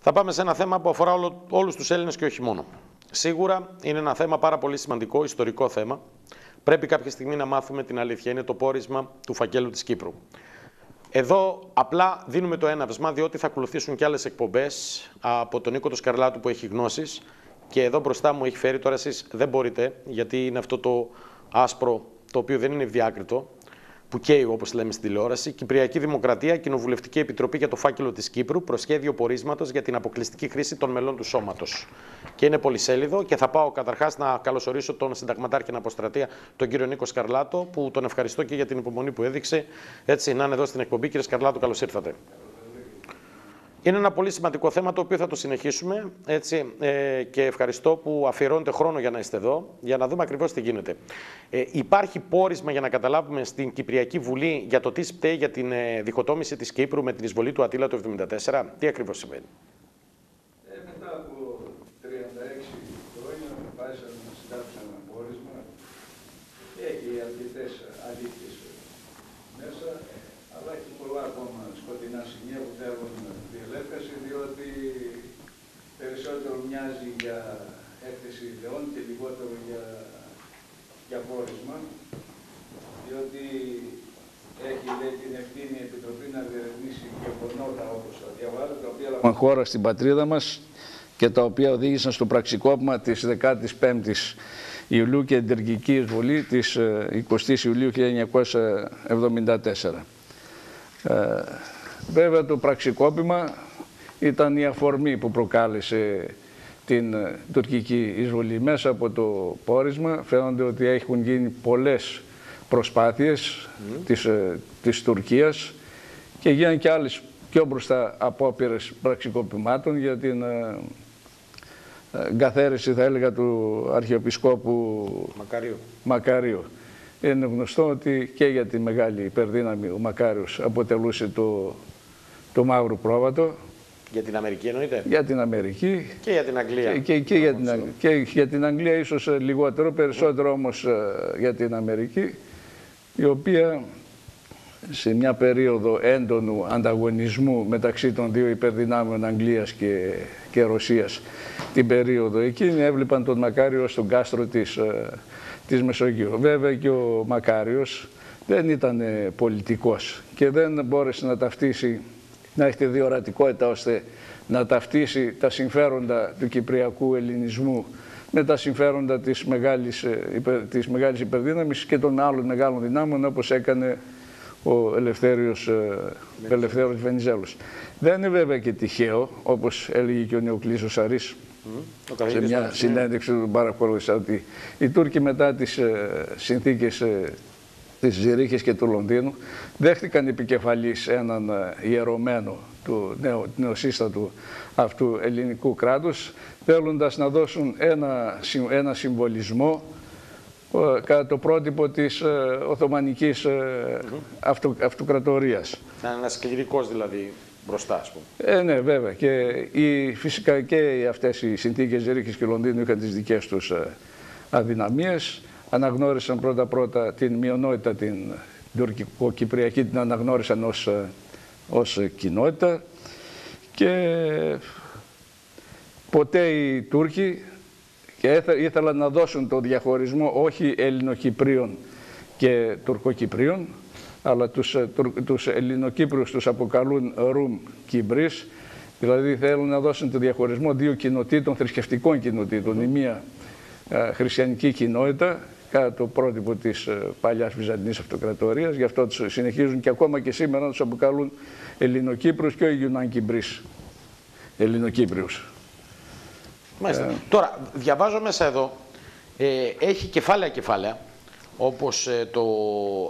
Θα πάμε σε ένα θέμα που αφορά όλους τους Έλληνες και όχι μόνο. Σίγουρα είναι ένα θέμα πάρα πολύ σημαντικό, ιστορικό θέμα. Πρέπει κάποια στιγμή να μάθουμε την αλήθεια. Είναι το πόρισμα του φακέλου της Κύπρου. Εδώ απλά δίνουμε το έναυσμα, διότι θα ακολουθήσουν και άλλες εκπομπές από τον Νίκο τον Σκαρλάτου που έχει γνώσεις. Και εδώ μπροστά μου έχει φέρει, τώρα εσείς δεν μπορείτε, γιατί είναι αυτό το άσπρο, το οποίο δεν είναι ευδιάκριτο, που καίει, όπως λέμε στην τηλεόραση, Κυπριακή Δημοκρατία, Κοινοβουλευτική Επιτροπή για το φάκελο της Κύπρου, προσχέδιο πορίσματος για την αποκλειστική χρήση των μελών του σώματος. Και είναι πολυσέλιδο και θα πάω καταρχάς να καλωσορίσω τον συνταγματάρχη εν αποστρατεία, τον κύριο Νίκο Σκαρλάτο, που τον ευχαριστώ και για την υπομονή που έδειξε. Έτσι, να είναι εδώ στην εκπομπή. Κύριε Σκαρλάτο, καλώς ήρθατε. Είναι ένα πολύ σημαντικό θέμα το οποίο θα το συνεχίσουμε, έτσι, και ευχαριστώ που αφιερώνετε χρόνο για να είστε εδώ, για να δούμε ακριβώς τι γίνεται. Υπάρχει πόρισμα, για να καταλάβουμε, στην Κυπριακή Βουλή για το τι σπταίει για την διχοτόμηση της Κύπρου με την εισβολή του Αττήλα το 1974. Τι ακριβώς σημαίνει? Μετά από 36 χρόνια πάσαμε να συντάξουμε ένα πόρισμα. Έχει αρκετές αλήθειες μέσα, αλλά έχει πολλά ακόμα σκοτεινά σημεία που θέλουν διελεύκαση, διότι περισσότερο μοιάζει για έκθεση ιδεών και λιγότερο για πόρισμα, διότι έχει, λέει, την ευθύνη η Επιτροπή να διερευνήσει γεγονότα όπως τα διαβάζω, τα οποία έλαβαν χώρα στην πατρίδα μας και τα οποία οδήγησαν στο πραξικόπημα της 15ης Ιουλίου και την τουρκική εισβολή της 20ης Ιουλίου 1974. Βέβαια το πραξικόπημα ήταν η αφορμή που προκάλεσε την τουρκική εισβολή. Μέσα από το πόρισμα φαίνονται ότι έχουν γίνει πολλές προσπάθειες της Τουρκίας και γίνανε και άλλες πιο μπροστά απόπειρες πραξικοπημάτων για την καθαίρεση, θα έλεγα, του Αρχιεπισκόπου Μακαρίου. Είναι γνωστό ότι και για τη μεγάλη υπερδύναμη ο Μακάριος αποτελούσε το μαύρο πρόβατο. Για την Αμερική εννοείται? Για την Αμερική. Και για την Αγγλία. Και για την Αγγλία ίσως λιγότερο, περισσότερο όμως για την Αμερική, η οποία σε μια περίοδο έντονου ανταγωνισμού μεταξύ των δύο υπερδυνάμεων Αγγλίας και Ρωσίας την περίοδο εκείνη έβλεπαν τον Μακάριο στον κάστρο της Μεσογείου. Βέβαια και ο Μακάριος δεν ήταν πολιτικός και δεν μπόρεσε να ταυτίσει, να έχει τη διορατικότητα ώστε να ταυτίσει τα συμφέροντα του κυπριακού ελληνισμού με τα συμφέροντα της μεγάλης υπερδύναμης και των άλλων μεγάλων δυνάμεων, όπως έκανε ο Ελευθέριος Βενιζέλος. Δεν είναι βέβαια και τυχαίο, όπως έλεγε και ο Νεοκλής ο Σαρής σε μια συνέντευξη του παρακολούθησα, ότι οι Τούρκοι μετά τις συνθήκες της Ζηρίχης και του Λονδίνου δέχτηκαν επικεφαλής έναν ιερωμένο του νεοσύστατου αυτού ελληνικού κράτους, θέλοντας να δώσουν ένα συμβολισμό κατά το πρότυπο της Οθωμανικής Αυτοκρατορίας. Να ένας κληρικός δηλαδή μπροστά, ας πούμε. Ναι, βέβαια. Και φυσικά και αυτές οι συνθήκες Ζηρίχης και Λονδίνου είχαν τις δικές τους αδυναμίες. Αναγνώρισαν πρώτα-πρώτα την μειονότητα, την τουρκικο-κυπριακή, την αναγνώρισαν ως κοινότητα και ποτέ οι Τούρκοι ήθελαν να δώσουν το διαχωρισμό όχι Ελληνοκυπρίων και Τουρκοκυπρίων, αλλά τους Ελληνοκύπριους τους αποκαλούν Ρουμ Κυπρίς, δηλαδή θέλουν να δώσουν το διαχωρισμό δύο κοινοτήτων, θρησκευτικών κοινοτήτων, η μία χριστιανική κοινότητα κατά το πρότυπο της παλιάς Βυζαντινής Αυτοκρατορίας, γι' αυτό τους συνεχίζουν και ακόμα και σήμερα να τους αποκαλούν Ελληνοκύπριους και ο Ιουνάν Κυπρίς Ελληνοκύπριους. Μάλιστα. Τώρα, διαβάζω μέσα εδώ, έχει κεφάλαια, όπως το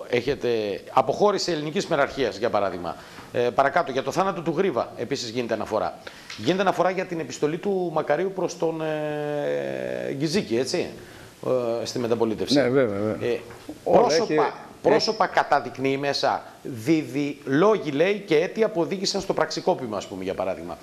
έχετε, αποχώρηση ελληνικής μεραρχίας, για παράδειγμα. Παρακάτω, για το θάνατο του Γρίβα, επίσης γίνεται αναφορά. Γίνεται αναφορά για την επιστολή του Μακαρίου προς τον Γκυζίκη, έτσι, στη μεταπολίτευση. Ναι, βέβαια. Πρόσωπα καταδεικνύει μέσα, δίδει λόγοι, λέει, και αίτια που οδήγησαν στο πραξικόπημα, ας πούμε, για παράδειγμα.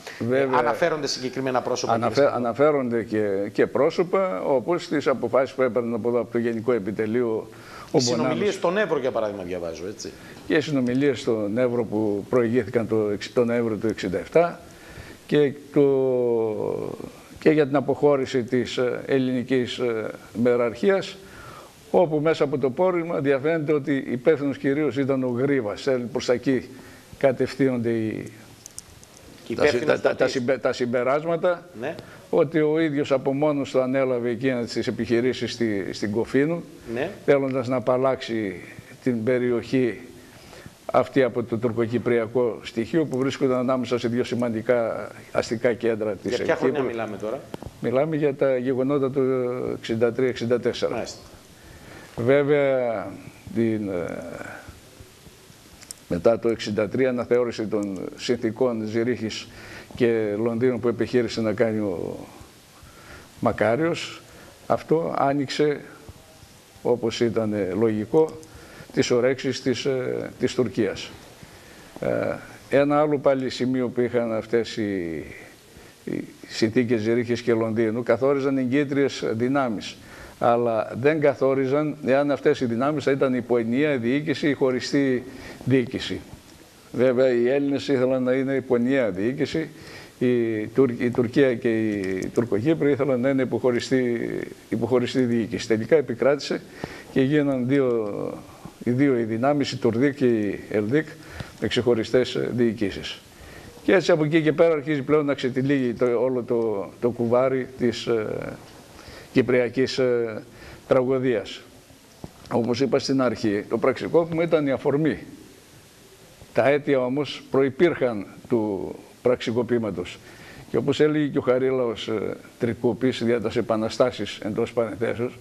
Αναφέρονται συγκεκριμένα πρόσωπα. Αναφέρονται και πρόσωπα, όπως τις αποφάσεις που έπαιρναν από το Γενικό Επιτελείο. Οι συνομιλίες στον Εύρο, για παράδειγμα, διαβάζω, έτσι. Και οι συνομιλίες στον Εύρο που προηγήθηκαν τον Νοέμβριο του 1967 και για την αποχώρηση της ελληνικής μεραρχίας, όπου μέσα από το πόρισμα διαφαίνεται ότι υπεύθυνος κυρίως ήταν ο Γρίβας. Προς τα εκεί κατευθύνονται τα συμπεράσματα, ναι. Ότι ο ίδιος από μόνος του ανέλαβε εκείνες τις επιχειρήσεις στην Κοφίνου, ναι. Θέλοντας να απαλλάξει την περιοχή αυτή από το τουρκοκυπριακό στοιχείο που βρίσκονταν ανάμεσα σε δύο σημαντικά αστικά κέντρα της Κύπρου. Για ποια χρονιά μιλάμε τώρα? Μιλάμε για τα γεγονότα του 63-64. Βέβαια, μετά το 1963 αναθεώρηση των συνθηκών Ζηρίχης και Λονδίνου που επιχείρησε να κάνει ο Μακάριος, αυτό άνοιξε, όπως ήταν λογικό, τις ορέξεις της Τουρκίας. Ένα άλλο πάλι σημείο που είχαν αυτές οι συνθήκες Ζηρίχης και Λονδίνου, καθόριζαν εγκύτριες δυνάμεις, αλλά δεν καθόριζαν εάν αυτές οι δυνάμεις θα ήταν υπό ενιαία διοίκηση ή χωριστή διοίκηση. Βέβαια οι Έλληνες ήθελαν να είναι υπό ενιαία διοίκηση, η Τουρκία και οι Τουρκοκύπροι ήθελαν να είναι υποχωριστή διοίκηση. Τελικά επικράτησε και γίναν οι δύο οι δυνάμεις, η Τουρδίκ και η Ελδίκ, με ξεχωριστές διοικήσεις. Και έτσι από εκεί και πέρα αρχίζει πλέον να ξετυλίγει όλο το κουβάρι της κυπριακής τραγωδίας. Όπως είπα στην αρχή, το πραξικόπημα ήταν η αφορμή. Τα αίτια όμως προϋπήρχαν του πραξικοπήματος. Και όπως έλεγε και ο Χαρίλαος Τρικούπης, δια τας επαναστάσεις εντός παρενθέσεως,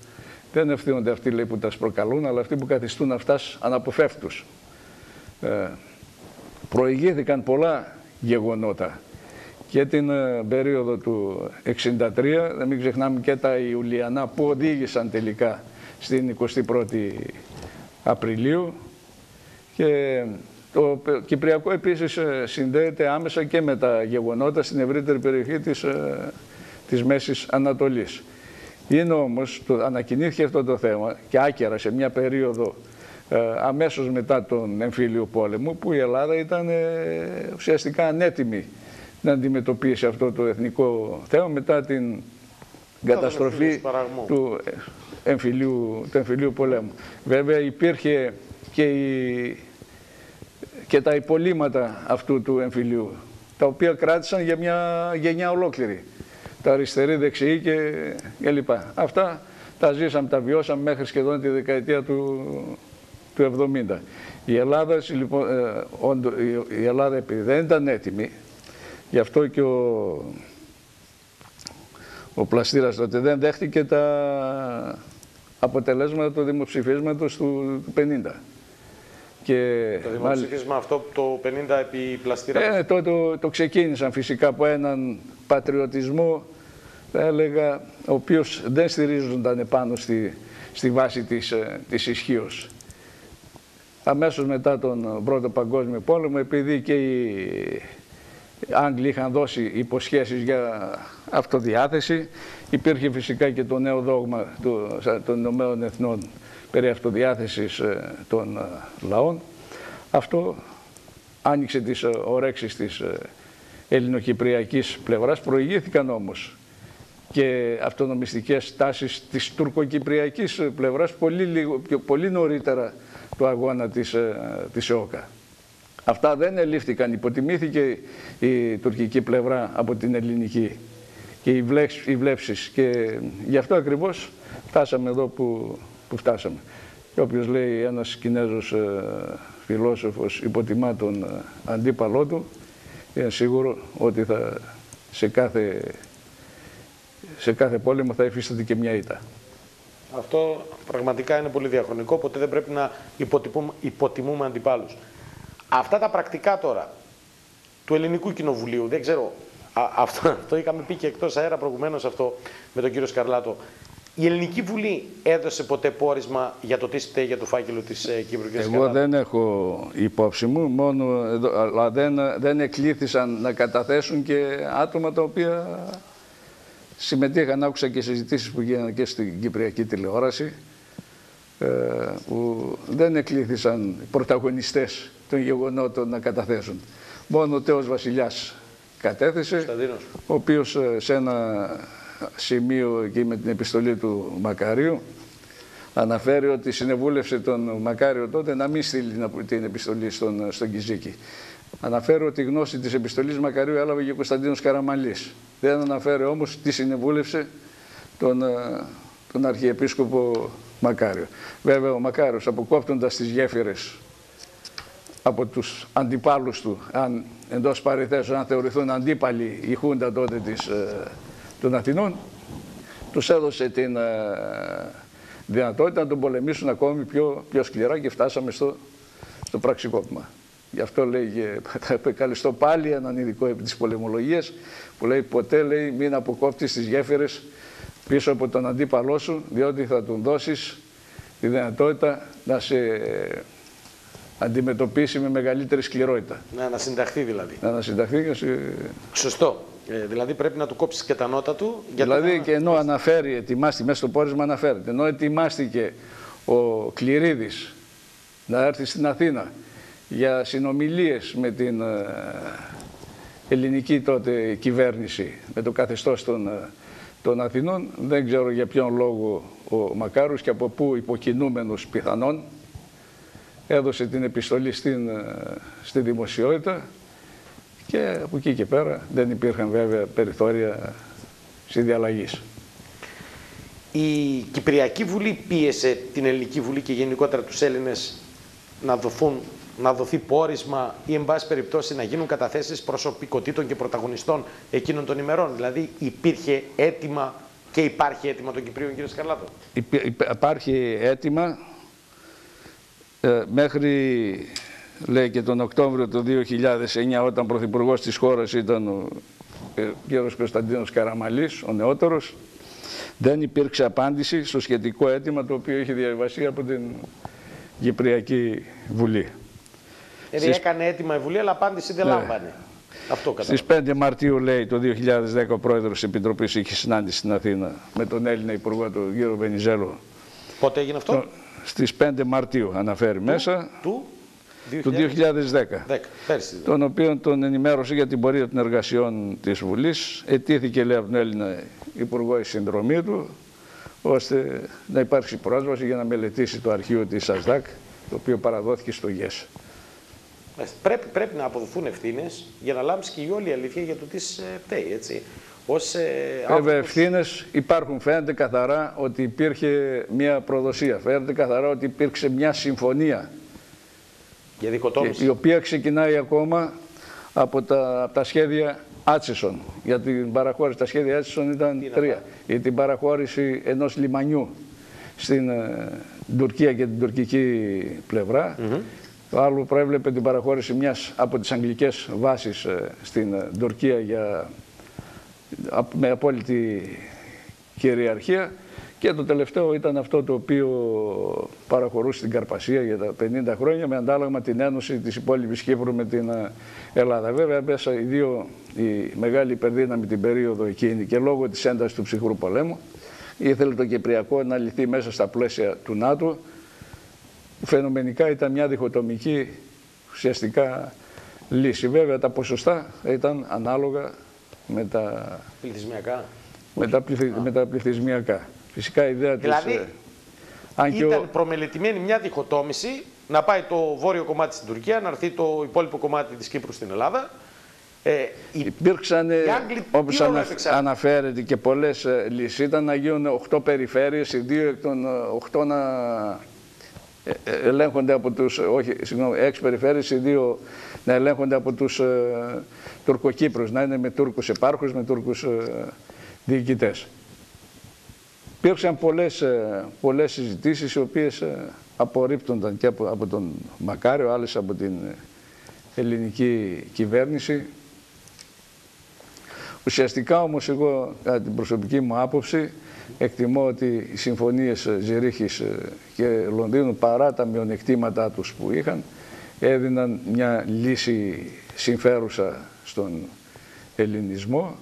δεν ευθύνονται αυτοί, λέει, που τα προκαλούν, αλλά αυτοί που καθιστούν αυτάς αναποφεύκτους. Προηγήθηκαν πολλά γεγονότα. Και την περίοδο του 1963, δεν μην ξεχνάμε και τα Ιουλιανά που οδήγησαν τελικά στην 21η Απριλίου. Και το Κυπριακό επίσης συνδέεται άμεσα και με τα γεγονότα στην ευρύτερη περιοχή της Μέσης Ανατολής. Είναι όμως, ανακοινήθηκε αυτό το θέμα και άκερα σε μια περίοδο αμέσως μετά τον εμφύλιο πόλεμο, που η Ελλάδα ήταν ουσιαστικά ανέτοιμη να αντιμετωπίσει αυτό το εθνικό θέμα μετά την καταστροφή του εμφυλίου πολέμου. Βέβαια υπήρχε και τα υπολείμματα αυτού του εμφυλίου, τα οποία κράτησαν για μια γενιά ολόκληρη. Τα αριστερή, δεξιή και λοιπά. Αυτά τα ζήσαμε, τα βιώσαμε μέχρι σχεδόν τη δεκαετία του 70. Η Ελλάδα, λοιπόν, η Ελλάδα επειδή δεν ήταν έτοιμη, γι' αυτό και ο Πλαστήρας τότε δεν δέχτηκε τα αποτελέσματα του δημοψηφίσματος του 50. Και το δημοψήφισμα αυτό το 50 επί Πλαστήρα. Το ξεκίνησαν φυσικά από έναν πατριωτισμό, θα έλεγα, ο οποίος δεν στηρίζονταν πάνω στη βάση της ισχύως. Αμέσως μετά τον Πρώτο Παγκόσμιο Πόλεμο, επειδή και οι Άγγλοι είχαν δώσει υποσχέσεις για αυτοδιάθεση, υπήρχε φυσικά και το νέο δόγμα των Ηνωμένων Εθνών περί αυτοδιάθεσης των λαών. Αυτό άνοιξε τις ορέξεις της ελληνοκυπριακής πλευράς. Προηγήθηκαν όμως και αυτονομιστικές τάσεις της τουρκοκυπριακής πλευράς πολύ νωρίτερα του αγώνα της ΕΟΚΑ. Αυτά δεν ελήφθηκαν, υποτιμήθηκε η τουρκική πλευρά από την ελληνική και οι βλέψεις, και γι' αυτό ακριβώς φτάσαμε εδώ που φτάσαμε. Και όποιος λέει ένας Κινέζος φιλόσοφος υποτιμά τον αντίπαλό του, είναι σίγουρο ότι σε κάθε πόλεμο θα υφίσταται και μια ήττα. Αυτό πραγματικά είναι πολύ διαχρονικό, ποτέ δεν πρέπει να υποτιμούμε αντιπάλους. Αυτά τα πρακτικά τώρα του Ελληνικού Κοινοβουλίου, δεν ξέρω, αυτό είχαμε πει και εκτός αέρα προηγουμένως αυτό με τον κύριο Σκαρλάτο. Η Ελληνική Βουλή έδωσε ποτέ πόρισμα για το τι στέγη για το φάκελο της Κύπρου? Εγώ δεν έχω υπόψη μου, αλλά δεν εκλήθησαν να καταθέσουν και άτομα τα οποία συμμετείχαν. Άκουσα και συζητήσεις που γίνανε και στην Κυπριακή τηλεόραση, που δεν εκλήθησαν πρωταγωνιστές των γεγονότων να καταθέσουν. Μόνο ο τέος βασιλιάς κατέθεσε, ο οποίος σε ένα σημείο εκεί με την επιστολή του Μακαρίου αναφέρει ότι συνεβούλευσε τον Μακάριο τότε να μην στείλει την επιστολή στον Κιζίκη. Αναφέρει ότι η γνώση της επιστολής Μακαρίου έλαβε και ο Κωνσταντίνος Καραμανλής. Δεν αναφέρει όμως τι συνεβούλευσε τον Αρχιεπίσκοπο Μακάριο. Βέβαια ο Μακάριος, αποκόπτοντας τις γέφυρες από τους αντιπάλους του, αν εντός παρενθέσεως αν θεωρηθούν αντίπαλοι η Χούντα τότε των Αθηνών, τους έδωσε την δυνατότητα να τον πολεμήσουν ακόμη πιο σκληρά και φτάσαμε στο πραξικόπημα. Γι' αυτό λέει και καλεστώ πάλι έναν ειδικό επί της πολεμολογίας που λέει ποτέ λέει μην αποκόπτεις τις γέφυρες πίσω από τον αντίπαλό σου, διότι θα του δώσεις τη δυνατότητα να σε αντιμετωπίσει με μεγαλύτερη σκληρότητα. Να ανασυνταχθεί δηλαδή. Να ανασυνταχθεί και Σωστό. Δηλαδή πρέπει να του κόψεις και τα νότα του. Δηλαδή και ενώ αναφέρει, ετοιμάστηκε, μέσα στο πόρισμα αναφέρεται, ενώ ετοιμάστηκε ο Κληρίδης να έρθει στην Αθήνα για συνομιλίες με την ελληνική τότε κυβέρνηση, με το καθεστώς των Αθηνών, δεν ξέρω για ποιον λόγο ο Μακάριος και από πού υποκινούμενος πιθανόν έδωσε την επιστολή στη δημοσιότητα και από εκεί και πέρα δεν υπήρχαν βέβαια περιθώρια συνδιαλλαγής. Η Κυπριακή Βουλή πίεσε την Ελληνική Βουλή και γενικότερα τους Έλληνες να δοθεί πόρισμα ή εν πάση περιπτώσει να γίνουν καταθέσεις προσωπικότητων και πρωταγωνιστών εκείνων των ημερών. Δηλαδή υπήρχε αίτημα και υπάρχει αίτημα των Κυπρίων, κύριε Σκαρλάτο. Υπάρχει αίτημα μέχρι, λέει, και τον Οκτώβριο του 2009 όταν πρωθυπουργός της χώρας ήταν ο κύριος Κωνσταντίνος Καραμανλής, ο νεότερος, δεν υπήρξε απάντηση στο σχετικό αίτημα το οποίο είχε διαβιβαστεί από την Κυπριακή Βουλή. Δηλαδή έκανε αίτημα η Βουλή, αλλά απάντηση δεν λάμβανε. Αυτό στις 5 Μαρτίου, λέει, το 2010 ο πρόεδρος της Επιτροπής είχε συνάντηση στην Αθήνα με τον Έλληνα Υπουργό, τον κύριο Βενιζέλο. Πότε έγινε αυτό? Στις 5 Μαρτίου αναφέρει μέσα. Του 2010. Τον οποίο τον ενημέρωσε για την πορεία των εργασιών της Βουλής. Αιτήθηκε, λέει, από τον Έλληνα Υπουργό η συνδρομή του, ώστε να υπάρξει πρόσβαση για να μελετήσει το αρχείο της ΑΣΔΑΚ, το οποίο παραδόθηκε στο ΓΕΣ. Πρέπει να αποδοθούν ευθύνες για να λάμψει και η όλη αλήθεια για το τι φταίει, έτσι. Βέβαια, ευθύνες υπάρχουν. Φαίνεται καθαρά ότι υπήρχε μια προδοσία. Φαίνεται καθαρά ότι υπήρξε μια συμφωνία. Για δικοτόμηση. Η οποία ξεκινάει ακόμα από τα σχέδια Άτσεσον. Για την παραχώρηση, τα σχέδια Άτσεσον ήταν τρία. Για την παραχώρηση ενός λιμανιού στην Τουρκία και την τουρκική πλευρά. Το άλλο προέβλεπε την παραχώρηση μιας από τις αγγλικές βάσεις στην Τουρκία με απόλυτη κυριαρχία. Και το τελευταίο ήταν αυτό το οποίο παραχωρούσε την Καρπασία για τα 50 χρόνια με αντάλλαγμα την ένωση της υπόλοιπης Κύπρου με την Ελλάδα. Βέβαια, μέσα η μεγάλη υπερδύναμη την περίοδο εκείνη και λόγω της έντασης του ψυχρού πολέμου ήθελε το Κυπριακό να λυθεί μέσα στα πλαίσια του ΝΑΤΟ. Φαινομενικά ήταν μια διχοτομική ουσιαστικά λύση. Βέβαια, τα ποσοστά ήταν ανάλογα με τα πληθυσμιακά. Φυσικά η ιδέα δηλαδή, ήταν προμελετημένη μια διχοτόμηση να πάει το βόρειο κομμάτι στην Τουρκία, να έρθει το υπόλοιπο κομμάτι της Κύπρου στην Ελλάδα. Υπήρξαν, όπως αναφέρεται, και πολλές λύσεις. Ήταν να γίνουν 8 περιφέρειες, οι 2 εκ των 8 να ελέγχονται από τους, 6 περιφέρειες, οι 2 να ελέγχονται από τους Τουρκοκύπρους, να είναι με Τούρκους επάρχους, με Τούρκους διοικητές. Υπήρξαν πολλές συζητήσεις οι οποίες απορρίπτονταν και από τον Μακάριο, άλλες από την ελληνική κυβέρνηση. Ουσιαστικά όμως εγώ, κατά την προσωπική μου άποψη, εκτιμώ ότι οι συμφωνίες Ζηρίχης και Λονδίνου, παρά τα μειονεκτήματά τους που είχαν, έδιναν μια λύση συμφέρουσα στον ελληνισμό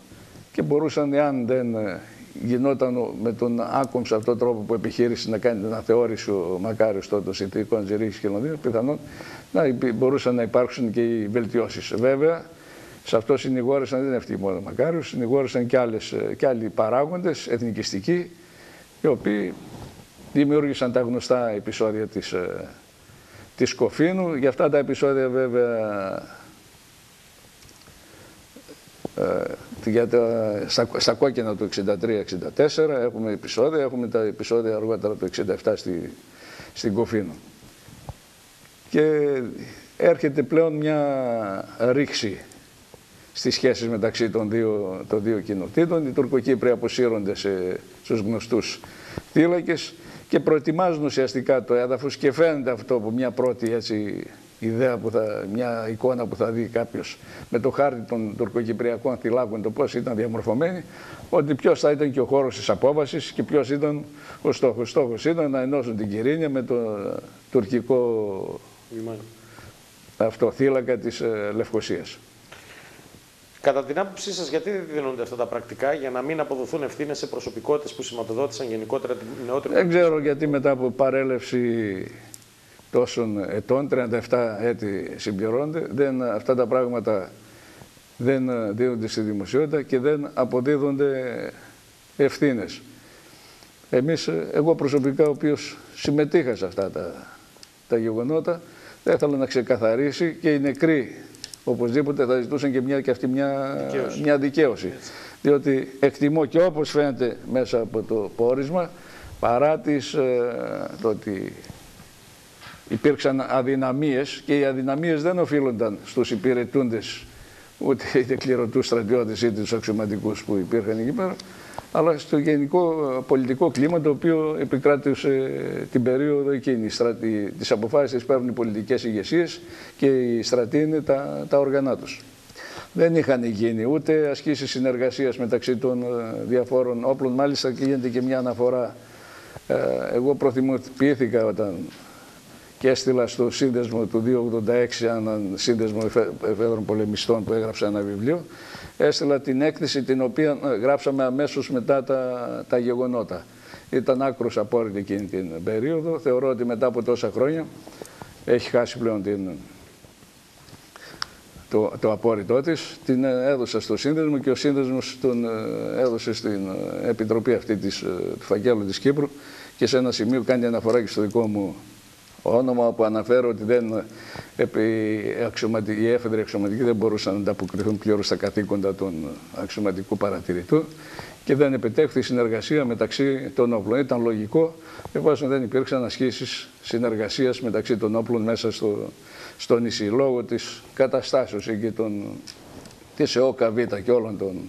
και μπορούσαν, εάν δεν γινόταν με τον άκομψο αυτόν τον τρόπο που επιχείρησε να κάνει την αναθεώρηση ο Μακάριος των συνθήκων Ζηρίχης και Λονδίνου, πιθανόν μπορούσαν να υπάρξουν και οι βελτιώσεις. Βέβαια, Σε αυτό συνηγόρησαν, δεν είναι αυτοί μόνο ο Μακάριος, συνηγόρησαν και άλλοι παράγοντες εθνικιστικοί, οι οποίοι δημιούργησαν τα γνωστά επεισόδια της Σκοφίνου. Για αυτά τα επεισόδια βέβαια στα κόκκινα του 63-64 έχουμε επεισόδια, έχουμε τα επεισόδια αργότερα του 67 στην Κοφίνου. Και έρχεται πλέον μια ρήξη στις σχέσεις μεταξύ των δύο κοινοτήτων. Οι Τουρκοκύπροι αποσύρονται στους γνωστούς θύλακες και προετοιμάζουν ουσιαστικά το έδαφος, και φαίνεται αυτό από μια πρώτη ιδέα, μια εικόνα που θα δει κάποιος με το χάρτη των τουρκοκυπριακών θυλάκων, το πώς ήταν διαμορφωμένοι, ότι ποιος θα ήταν και ο χώρος της απόβασης και ποιος ήταν ο στόχος. Ο στόχος ήταν να ενώσουν την Κυρίνια με το τουρκικό θύλακα της Λευκωσίας. Κατά την άποψή σας, γιατί δεν δίνονται αυτά τα πρακτικά για να μην αποδοθούν ευθύνες σε προσωπικότητες που σηματοδότησαν γενικότερα την νεότερη? Δεν ξέρω γιατί μετά από παρέλευση τόσων ετών, 37 έτη συμπληρώνονται, αυτά τα πράγματα δεν δίνονται στη δημοσιότητα και δεν αποδίδονται ευθύνες. Εγώ προσωπικά, ο οποίος συμμετείχα σε αυτά τα γεγονότα, θα ήθελα να ξεκαθαρίσει, και οι νεκροί οπωσδήποτε θα ζητούσαν και αυτοί μια δικαίωση. Διότι εκτιμώ, και όπως φαίνεται μέσα από το πόρισμα, παρά το ότι υπήρξαν αδυναμίες, και οι αδυναμίες δεν οφείλονταν στους υπηρετούντες, ούτε είτε κληρωτούς στρατιώτες είτε τους αξιωματικούς που υπήρχαν εκεί πέρα, αλλά στο γενικό πολιτικό κλίμα το οποίο επικράτησε την περίοδο εκείνη. Τις αποφάσεις τις παίρνουν οι πολιτικές ηγεσίες και οι στρατοί είναι τα όργανα τους. Δεν είχαν γίνει ούτε ασκήσεις συνεργασίας μεταξύ των διαφόρων όπλων. Μάλιστα, και γίνεται και μια αναφορά. Εγώ προθυμοποιήθηκα όταν και έστειλα στο σύνδεσμο του 286, έναν σύνδεσμο εφέδρων πολεμιστών που έγραψε ένα βιβλίο, έστειλα την έκθεση την οποία γράψαμε αμέσως μετά τα γεγονότα. Ήταν άκρως απόρριτη εκείνη την περίοδο. Θεωρώ ότι μετά από τόσα χρόνια έχει χάσει πλέον το απόρριτό της. Την έδωσα στο σύνδεσμο και ο σύνδεσμος τον έδωσε στην επιτροπή αυτή του φακέλου της Κύπρου, και σε ένα σημείο κάνει αναφορά και στο δικό μου όνομα, που αναφέρω ότι οι έφεδροι αξιωματικοί δεν μπορούσαν να ανταποκριθούν πλήρως στα καθήκοντα των αξιωματικού παρατηρητού και δεν επιτέχθη συνεργασία μεταξύ των όπλων. Ήταν λογικό, εφόσον δεν υπήρξαν ασκήσεις συνεργασίας μεταξύ των όπλων μέσα στο νησί. Λόγω της καταστάσεως εκεί της ΕΟΚΑ Β και όλων των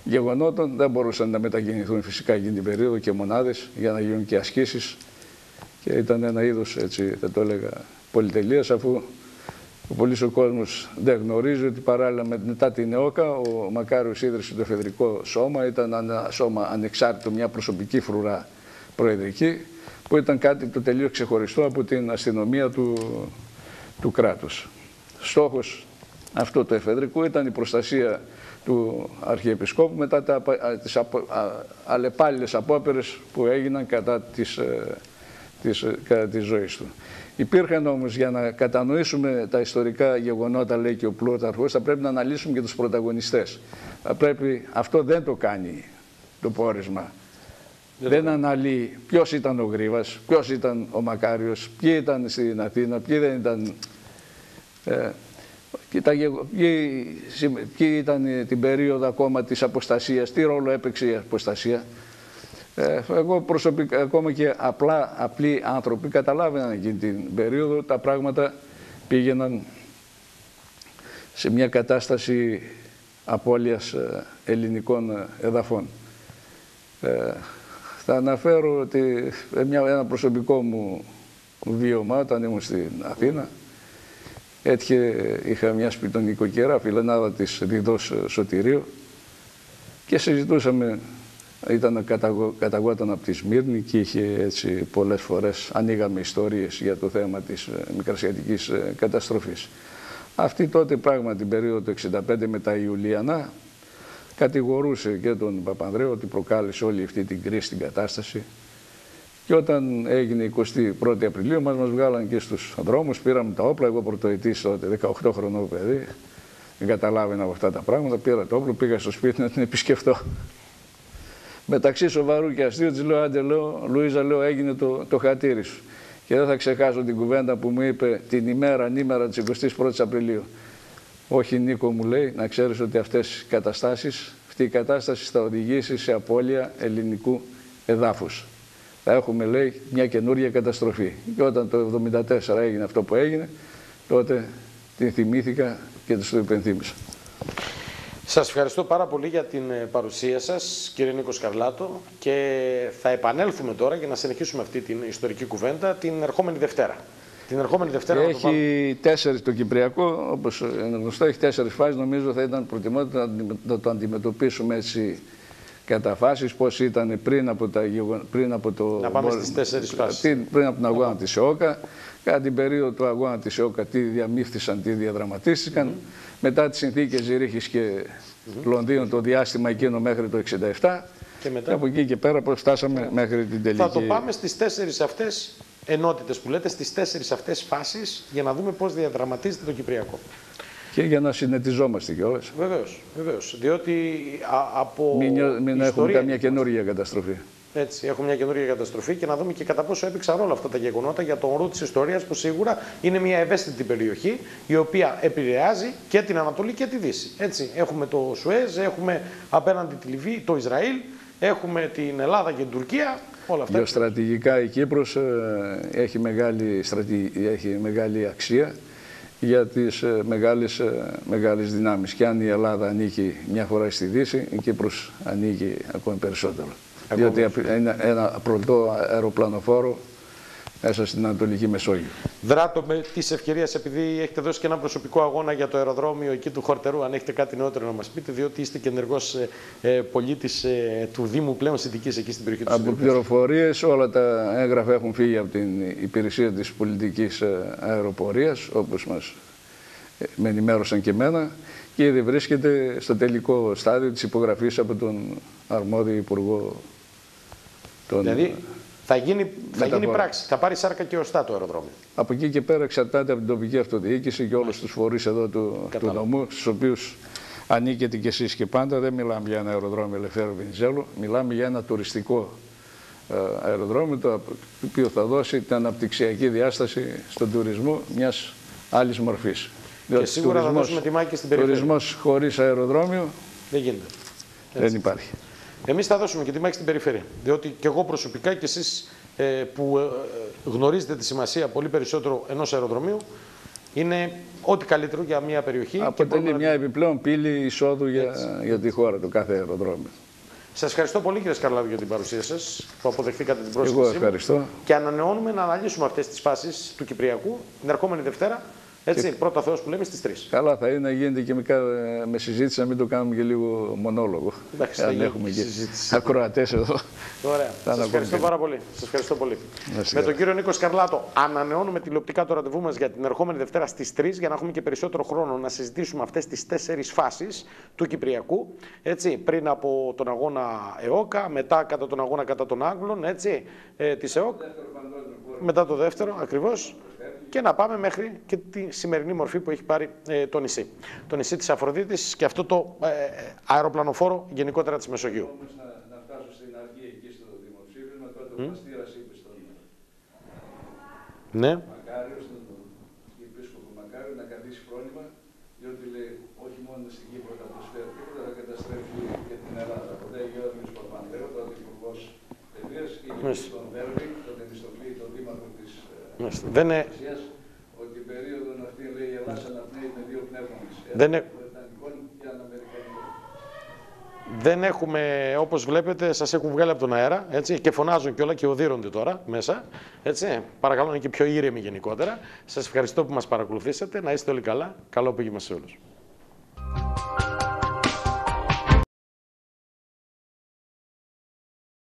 γεγονότων, δεν μπορούσαν να μετακινηθούν φυσικά εκείνη την περίοδο και μονάδες για να γίνουν και ασκήσεις. Και ήταν ένα είδος, έτσι θα το έλεγα, πολυτελείας, αφού ο πολύς ο κόσμος δεν γνωρίζει ότι παράλληλα μετά την ΕΟΚΑ ο Μακάριος ίδρυσε το εφεδρικό σώμα. Ήταν ένα σώμα ανεξάρτητο, μια προσωπική φρουρά προεδρική, που ήταν κάτι το τελείως ξεχωριστό από την αστυνομία του κράτους. Στόχος αυτού του εφεδρικού ήταν η προστασία του Αρχιεπισκόπου μετά τις αλλεπάλληλες απόπειρες που έγιναν κατά της ζωής του. Υπήρχαν όμως, για να κατανοήσουμε τα ιστορικά γεγονότα, λέει και ο Πλούταρχος, θα πρέπει να αναλύσουμε και τους πρωταγωνιστές. Αυτό δεν το κάνει το πόρισμα. Δεν αναλύει ποιος ήταν ο Γρίβας, ποιος ήταν ο Μακάριος, ποιοι ήταν στην Αθήνα, ποιοι δεν ήταν, ποιοι ήταν την περίοδο ακόμα της αποστασίας, τι ρόλο έπαιξε η αποστασία. Εγώ προσωπικά, ακόμα και απλοί άνθρωποι, καταλάβαιναν εκείνη την περίοδο τα πράγματα πήγαιναν σε μια κατάσταση απώλειας ελληνικών εδαφών. Θα αναφέρω ότι ένα προσωπικό μου βίωμα, όταν ήμουν στην Αθήνα, είχα μια σπιτονικοκυρά, φιλενάδα της Διδός Σωτηρίου, και συζητούσαμε. Καταγόταν από τη Σμύρνη και είχε έτσι πολλές φορές ανοίγαμε ιστορίες για το θέμα της μικρασιατικής καταστροφής. Αυτή τότε πράγματι την περίοδο του 1965 με τα Ιουλιανά κατηγορούσε και τον Παπανδρέο ότι προκάλεσε όλη αυτή την κρίση στην κατάσταση, και όταν έγινε 21η Απριλίου μας βγάλαν και στους δρόμους, πήραμε τα όπλα. Εγώ πρωτοετής τότε, 18 χρονών παιδί, δεν καταλάβαινα από αυτά τα πράγματα. Πήρα το όπλο, πήγα στο σπίτι να την επισκεφτώ. Μεταξύ σοβαρού και αστείου της λέω, άντε λέω, Λουίζα, λέω, έγινε το χατήρι σου. Και δεν θα ξεχάσω την κουβέντα που μου είπε την ημέρα ανήμερα της 21ης Απριλίου. Όχι Νίκο, μου λέει, να ξέρεις ότι αυτές οι καταστάσεις, αυτή η κατάσταση θα οδηγήσει σε απώλεια ελληνικού εδάφους. Θα έχουμε, λέει, μια καινούργια καταστροφή. Και όταν το 1974 έγινε αυτό που έγινε, τότε την θυμήθηκα και της το υπενθύμισα. Σας ευχαριστώ πάρα πολύ για την παρουσία σας, κύριε Νίκο Σκαρλάτο, και θα επανέλθουμε τώρα για να συνεχίσουμε αυτή την ιστορική κουβέντα την ερχόμενη Δευτέρα. Την ερχόμενη Δευτέρα έχει 4 το Κυπριακό, όπως είναι γνωστό, έχει 4 φάσεις. Νομίζω θα ήταν προτιμότερο να το αντιμετωπίσουμε έτσι κατά φάσεις, πώς ήταν πριν από το... Να πάμε στις 4 φάσεις. Πριν από τον αγώνα της ΕΟΚΑ. Κατά την περίοδο του αγώνα της ΕΟΚΑ, τι διαμήφθησαν, τι διαδραματίστηκαν. Μετά τις συνθήκες Ζηρίχης και Λονδίνου, το διάστημα εκείνο μέχρι το 1967. Και από εκεί και πέρα φτάσαμε μέχρι την τελική. Θα το πάμε στις 4 αυτές ενότητες που λέτε, στις 4 αυτές φάσεις, για να δούμε πώς διαδραματίζεται το Κυπριακό. Και για να συνετιζόμαστε κιόλας. Βεβαίως, βεβαίως. Διότι από μην έχουμε καμία καινούργια καταστροφή. Έτσι, έχουμε μια καινούργια καταστροφή και να δούμε και κατά πόσο έπαιξαν ρόλο αυτά τα γεγονότα για τον ρου της ιστορίας, που σίγουρα είναι μια ευαίσθητη περιοχή η οποία επηρεάζει και την Ανατολή και τη Δύση. Έτσι, έχουμε το Σουέζ, έχουμε απέναντι τη Λιβύη, το Ισραήλ, έχουμε την Ελλάδα και την Τουρκία. Όλα αυτά. Γεωστρατηγικά η Κύπρος έχει μεγάλη αξία για τις μεγάλες δυνάμεις. Και αν η Ελλάδα ανήκει μια φορά στη Δύση, η Κύπρος ανήκει ακόμη περισσότερο. Διότι είναι ένα απλό αεροπλανοφόρο μέσα στην Ανατολική Μεσόγειο. Δράτω με τις ευκαιρίες, επειδή έχετε δώσει και ένα προσωπικό αγώνα για το αεροδρόμιο εκεί του Χορτερού, αν έχετε κάτι νεότερο να μας πείτε, διότι είστε και ενεργός πολίτης του Δήμου πλέον Συνδικής εκεί στην περιοχή του Συνδικού. Από πληροφορίες, όλα τα έγγραφα έχουν φύγει από την υπηρεσία της πολιτικής αεροπορίας, όπως με ενημέρωσαν και εμένα, και ήδη βρίσκεται στο τελικό στάδιο της υπογραφής από τον αρμόδιο Υπουργό. Δηλαδή θα γίνει πράξη, θα πάρει σάρκα και οστά το αεροδρόμιο. Από εκεί και πέρα εξαρτάται από την τοπική αυτοδιοίκηση και όλους τους φορείς εδώ του νομού, στους οποίους ανήκετε κι εσείς και πάντα. Δεν μιλάμε για ένα αεροδρόμιο Ελευθέρου Βενιζέλου, μιλάμε για ένα τουριστικό αεροδρόμιο, το οποίο θα δώσει την αναπτυξιακή διάσταση στον τουρισμό μιας άλλης μορφής. Και σίγουρα θα δώσουμε τη μάχη στην περιφέρεια. Τουρισμός χωρίς αεροδρόμιο δεν γίνεται. Δεν υπάρχει. Εμείς θα δώσουμε και τη μάχη στην περιφέρεια. Διότι και εγώ προσωπικά και εσείς που γνωρίζετε τη σημασία πολύ περισσότερο ενός αεροδρομίου, είναι ό,τι καλύτερο για μια περιοχή. Αποτελεί μια επιπλέον πύλη εισόδου για τη χώρα, το κάθε αεροδρόμιο. Σας ευχαριστώ πολύ, κύριε Σκαρλάτο, για την παρουσία σας, που αποδεχθήκατε την πρόσκληση. Εγώ ευχαριστώ. Και ανανεώνουμε να αναλύσουμε αυτές τις φάσεις του Κυπριακού την ερχόμενη Δευτέρα. Έτσι, πρώτα Θεός που λέμε στις 3. Καλά θα είναι να γίνεται και με συζήτηση, να μην το κάνουμε και λίγο μονόλογο. Εντάξει, αν έχουμε και ακροατές εδώ. Ωραία. Σας ευχαριστώ πάρα πολύ. Σας ευχαριστώ πολύ. Με τον κύριο Νίκο Σκαρλάτο ανανεώνουμε τηλεοπτικά το ραντεβού μας για την ερχόμενη Δευτέρα στις 3, για να έχουμε και περισσότερο χρόνο να συζητήσουμε αυτές τις 4 φάσεις του Κυπριακού. Έτσι, πριν από τον αγώνα ΕΟΚΑ, μετά κατά τον αγώνα κατά των Άγγλων, έτσι, της ΕΟΚ. Μετά το δεύτερο, ακριβώς. Και να πάμε μέχρι και τη σημερινή μορφή που έχει πάρει το νησί. Το νησί της Αφροδίτης και αυτό το αεροπλανοφόρο γενικότερα της Μεσογείου. Όμως να φτάσω στην αρχή εκεί στο δημοψήφισμα, τότε ο Παστήρας είπε στον Μακάριο, στον επίσκοπο Μακάριο, να κρατήσει φρόνημα, διότι λέει όχι μόνο στην Κύπρο θα προσφέρει τίποτα, θα καταστρέφει και την Ελλάδα. Οπότε Γεώργιος Παπανδρέου, τότε υπουργός παιδείας, και στον Βέρβη, τον Θεμιστοκλή, τον δήμαρχο της Εκκλησίας, ότι την περίοδο αυτή λέει η Ελλάδα αναπνέει με 2 πνεύμονες. Βρετανικών και Αμερικανικών. Δεν έχουμε, όπως βλέπετε, σας έχουν βγάλει από τον αέρα, έτσι, και φωνάζουν κιόλα και οδύρονται τώρα μέσα. Έτσι. Παρακαλώ να είναι και πιο ήρεμοι γενικότερα. Σας ευχαριστώ που μας παρακολουθήσατε. Να είστε όλοι καλά. Καλό απόγευμα σε όλους.